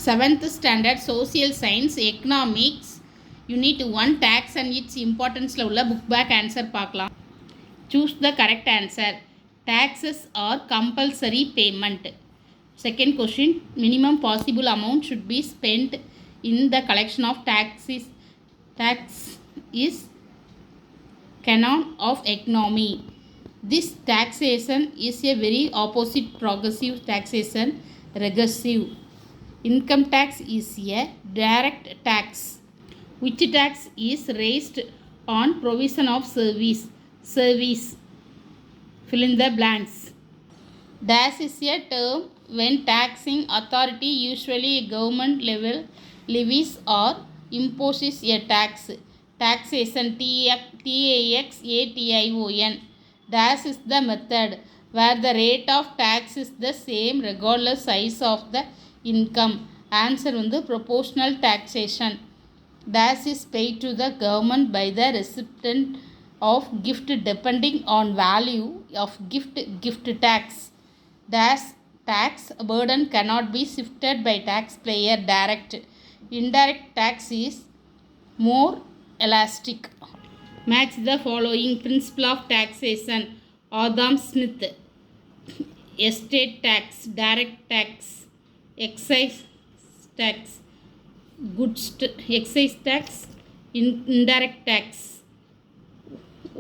7th standard social science economics unit 1 tax and its importance ல உள்ள book back answer பார்க்கலாம். Choose the correct answer. Taxes are compulsory payment. Second question, minimum possible amount should be spent in the collection of taxes. Tax is canon of economy. This taxation is a very opposite progressive taxation, regressive. Income tax is a direct tax. Which tax is raised on provision of service? Fill in the blanks. Dash is a term when taxing authority, usually a government level, levies or imposes a tax. Taxation, taxation. Dash is the method where the rate of tax is the same regardless size of the income. Answer வந்து proportional taxation. Dash is paid to the government by the recipient of gift depending on value of gift tax. Dash tax burden cannot be shifted by taxpayer direct. Indirect tax is more elastic. Match the following principle of taxation. Adam Smith. Estate tax, direct tax, excise tax, excise tax, indirect tax.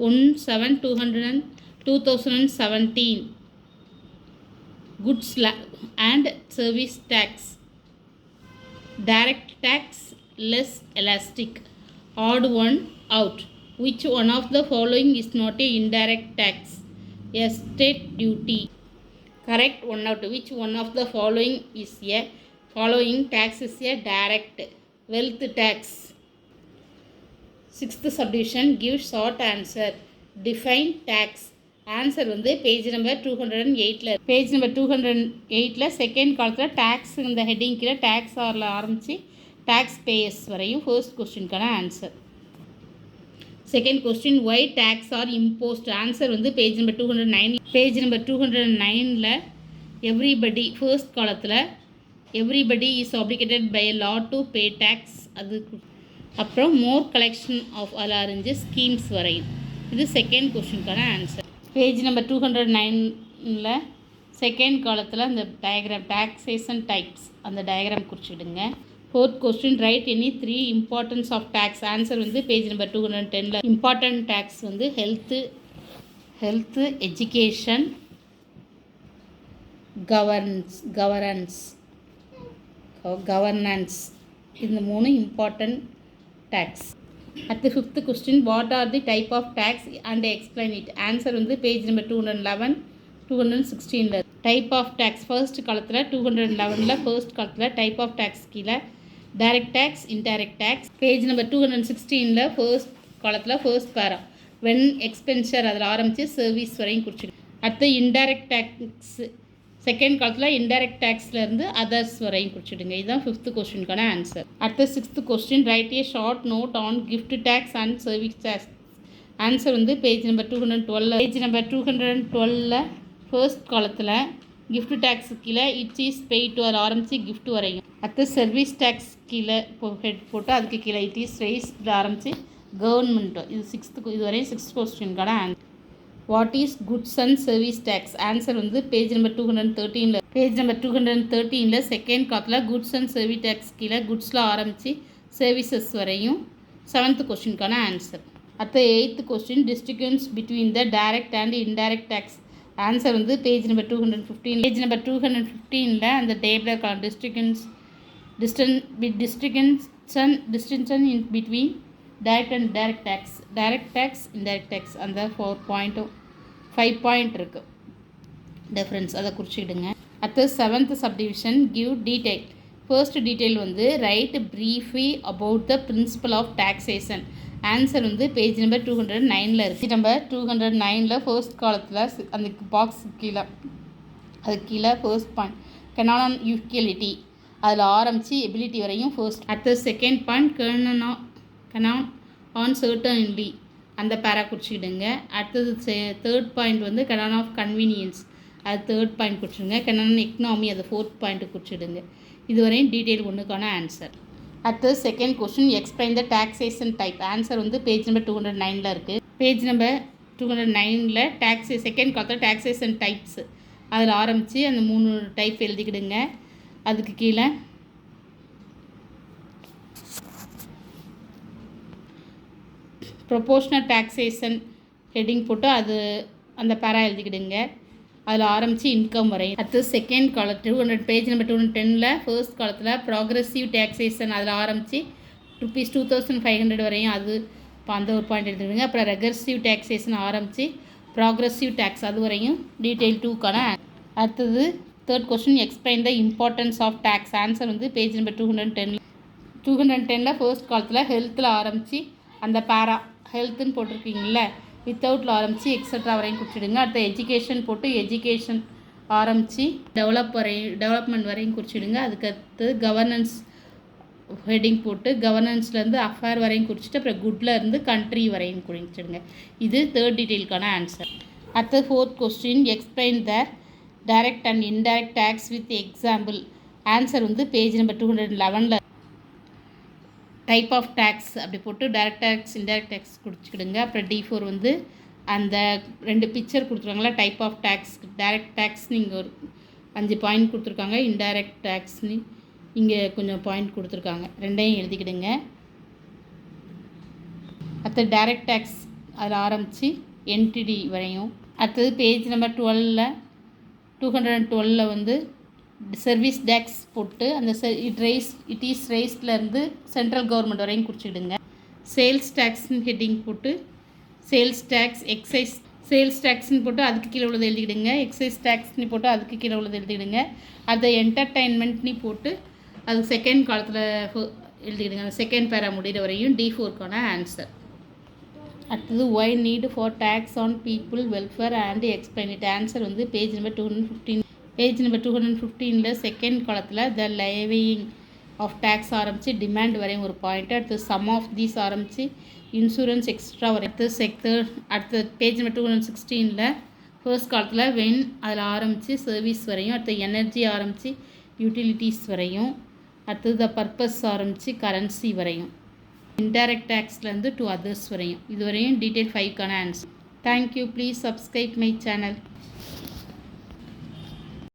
1/7/2017. Goods and service tax. Direct tax less elastic. Odd one out. Which one of the following is not a indirect tax? Estate duty. Correct one out. Which one of the following is a following tax is a direct? Wealth tax. Sixth subdivision, give short answer. Define tax. Answer வந்து page number 208ல page number 208ல second காலத்தில் tax இந்த heading கீழே tax ஆரில் ஆரம்பித்து tax payers வரையும் first கொஸ்டினுக்கான answer. Second question, why tax are imposed. Answer வந்து பேஜ் நம்பர் 209. பேஜ் நம்பர் 209ல் எவ்ரிபடி ஃபர்ஸ்ட் காலத்தில் everybody is obligated by law to pay tax. அது அப்புறம் மோர் கலெக்ஷன் ஆஃப் அலாரஞ்சு ஸ்கீம்ஸ் வரையும். இது செகண்ட் கொஸ்டினுக்கான ஆன்சர். பேஜ் நம்பர் 209ல் செகண்ட் காலத்தில் அந்த டயக்ராம் டாக்ஸேஷன் டைப்ஸ் அந்த டயக்ராம் குறிச்சிடுங்க. Fourth question, write any 3 importance of tax. Answer வந்து பேஜ் நம்பர் 210ல் இம்பார்ட்டன்ட் டேக்ஸ் வந்து ஹெல்த்து எஜுகேஷன், கவர்னன்ஸ் இந்த 3 இம்பார்ட்டன்ட் டேக்ஸ். அடுத்து fifth question, what are the type of tax and explain it. Answer வந்து page number 211 216ல் type of tax first காலத்தில் 211ல் first காலத்தில் டைப் ஆஃப் டேக்ஸ் கீழே direct tax, indirect tax. Page number 216ல் first காலத்தில் first para when எக்ஸ்பென்சர் அதில் ஆரம்பித்து சர்வீஸ் வரையும் குறிச்சிடும். அடுத்து இன்டைரக்ட் டேக்ஸ் செகண்ட் காலத்தில் இன்டைரக்ட் டேக்ஸ்லேருந்து அதர்ஸ் வரையும் குறிச்சிடுங்க. இதுதான் ஃபிஃப்த் கொஸ்டினுக்கான ஆன்சர். அடுத்த sixth question, write a short note on gift tax and service tax. Answer வந்து பேஜ் நம்பர் 212. பேஜ் நம்பர் 212ல் ஃபர்ஸ்ட் காலத்தில் கிஃப்ட் டேக்ஸ் கீழே இட் இஸ் பெய்ட் டு அதில் ஆரம்பித்து கிஃப்ட் வரையும். அடுத்து சர்வீஸ் டேக்ஸ் கீழே ஹெட் போட்டு அதுக்கு கீழே இட் இஸ் ரைஸ்டு ஆரம்பித்து கவர்மெண்ட்டு. இது இது வரையும் சிக்ஸ்த் கொஸ்டினுக்கான answer. What is goods and service tax. Answer வந்து பேஜ் நம்பர் 213ல் பேஜ் நம்பர் 213ல் செகண்ட் காலத்தில் குட்ஸ் அண்ட் சர்வீஸ் டேக்ஸ் கீழே குட்ஸில் ஆரம்பித்து சர்வீசஸ் வரையும் செவன்த் கொஸ்டினுக்கான ஆன்சர். அடுத்த eighth question, distinctions between the direct and indirect tax. Answer வந்து பேஜ் நம்பர் 215. பேஜ் நம்பர் 215ல் அந்த டேபிள் இருக்கலாம் distinction in between direct and direct tax, direct tax, indirect tax அந்த 5 பாயிண்ட் இருக்குது டிஃப்ரென்ஸ், அதை குறிச்சிக்கிடுங்க. அடுத்து seventh subdivision, give detail. First detail வந்து write briefly about the principle of taxation. Answer வந்து பேஜ் நம்பர் 209ல் இருக்குது. நம்பர் 209ல் ஃபர்ஸ்ட் காலத்தில் அந்த பாக்ஸ் கீழே அது கீழே first point Canaan on equality அதில் ஆரம்பித்து எபிலிட்டி வரையும் ஃபர்ஸ்ட். அடுத்த second point Canaan on certainly அந்த பேரா குறிச்சிக்கிடுங்க. அடுத்தது தேர்ட் பாயிண்ட் வந்து கனான் ஆஃப் கன்வீனியன்ஸ் அது தேர்ட் பாயிண்ட் குறிச்சிடுங்க. கனான் எக்கனாமி அது ஃபோர்த் பாயிண்ட்டு குறிச்சிடுங்க. இதுவரையும் டீட்டெயில் 1க்கான ஆன்சர். அடுத்து செகண்ட் கொஸ்டின், எக்ஸ்பிளைன் த டாக்ஸேஷன் டைப். ஆன்சர் வந்து பேஜ் நம்பர் 209 இருக்குது. பேஜ் நம்பர் 209 செகண்ட் காலத்தில் டாக்ஸேஷன் டைப்ஸ் அதில் ஆரம்பித்து அந்த 3 டைப் எழுதிக்கிடுங்க. அதுக்கு கீழே ப்ரொபோஷ்னல் டாக்ஸேஷன் ஹெட்டிங் போட்டு அது அந்த பேரா எழுதிக்கிடுங்க. அதில் ஆரம்பித்து இன்கம் வரையும். அடுத்து second column 200 page number 210 first காலத்தில் ப்ராக்ரெசிவ் டாக்ஸேஷன் அதில் ஆரம்பித்து ₹2500 வரையும் அது இப்போ அந்த ஒரு பாயிண்ட் எடுத்துக்கிடுங்க. அப்புறம் ரெகர்சிவ் டாக்ஸேஷன் ஆரம்பித்து ப்ராக்ரெசிவ் டேக்ஸ் அது வரையும் டீட்டெயில் 2க்கான. அடுத்தது third question, explain the importance of tax. Answer வந்து பேஜ் நம்பர் 210 ஃபர்ஸ்ட் காலத்தில் ஹெல்த்தில் ஆரம்பித்து அந்த பேரா ஹெல்த்துன்னு போட்டிருக்கீங்கள வித்தவுட்டில் ஆரம்பித்து எக்ஸட்ரா வரையும் குறிச்சிடுங்க. அடுத்த எஜுகேஷன் போட்டு எஜுகேஷன் ஆரம்பித்து டெவலப்மெண்ட் வரையும் குறிச்சிடுங்க. அதுக்கடுத்து கவர்னன்ஸ் ஹெட்டிங் போட்டு கவர்னன்ஸ்லேருந்து அஃபேர் வரையும் குறிச்சிட்டு அப்புறம் குட்லேருந்து கண்ட்ரி வரையும் குறிச்சிடுங்க. இது தேர்ட் டீட்டெயிலுக்கான ஆன்சர். அடுத்த fourth question, explain the direct and indirect tax with example. Answer வந்து page number 211 type of tax அப்படி போட்டு டைரக்ட் டேக்ஸ் இன்டைரக்ட் டேக்ஸ் குறிச்சிக்கிடுங்க. அப்புறம் D4 வந்து அந்த 2 பிக்சர் கொடுத்துருக்காங்களா டைப் ஆஃப் டேக்ஸ். டைரக்ட் டேக்ஸ்னு இங்கே ஒரு 5 பாயிண்ட் கொடுத்துருக்காங்க, இன்டைரக்ட் டேக்ஸ்னு இங்கே கொஞ்சம் பாயிண்ட் கொடுத்துருக்காங்க. ரெண்டையும் எழுதிக்கிடுங்க. அடுத்து டைரக்ட் டேக்ஸ் அதில் ஆரம்பித்து என்டிடி வரையும். அடுத்தது பேஜ் நம்பர் 212 வந்து சர்வீஸ் டேக்ஸ் போட்டு அந்த இட் இஸ் ரைஸ்லேருந்து சென்ட்ரல் கவர்மெண்ட் வரையும் குறிச்சிடுங்க. சேல்ஸ் டேக்ஸ்னு ஹெட்டிங் போட்டு சேல்ஸ் டேக்ஸ் எக்ஸைஸ் சேல்ஸ் டேக்ஸ்னு போட்டு அதுக்கு கீழே உள்ளதை எழுதிக்கிடுங்க. எக்ஸைஸ் டேக்ஸ்னு போட்டு அதுக்கு கீழே உள்ளதை எழுதிக்கிடுங்க. அதை என்டர்டைன்மெண்ட்னு போட்டு அது செகண்ட் காலத்தில் எழுதிக்கிடுங்க. அந்த செகண்ட் பேரா முடிகிற வரையும் D4க்கான ஆன்சர். அடுத்தது why need for tax on people welfare and explain it. Answer வந்து page number 215 page number 215 second காலத்தில் த லேவிங் ஆஃப் டேக்ஸ் ஆரம்பித்து டிமாண்ட் வரையும் ஒரு பாயிண்ட். அடுத்து சம் ஆஃப் தீஸ் ஆரம்பித்து இன்சூரன்ஸ் எக்ஸ்ட்ரா வரையும். அடுத்த பேஜ் நம்பர் 216 ஃபர்ஸ்ட் காலத்தில் வென் அதில் ஆரம்பித்து சர்வீஸ் வரையும். அடுத்து எனர்ஜி ஆரம்பித்து யூட்டிலிட்டிஸ் வரையும். அடுத்தது த பர்பஸ் ஆரம்பித்து கரன்சி வரையும். இன்டைரக்ட் டேக்ஸ்லேருந்து டு அதர்ஸ் வரையும். இது வரையும் டீட்டெயில் 5க்கான answer. Thank you. Please subscribe my channel.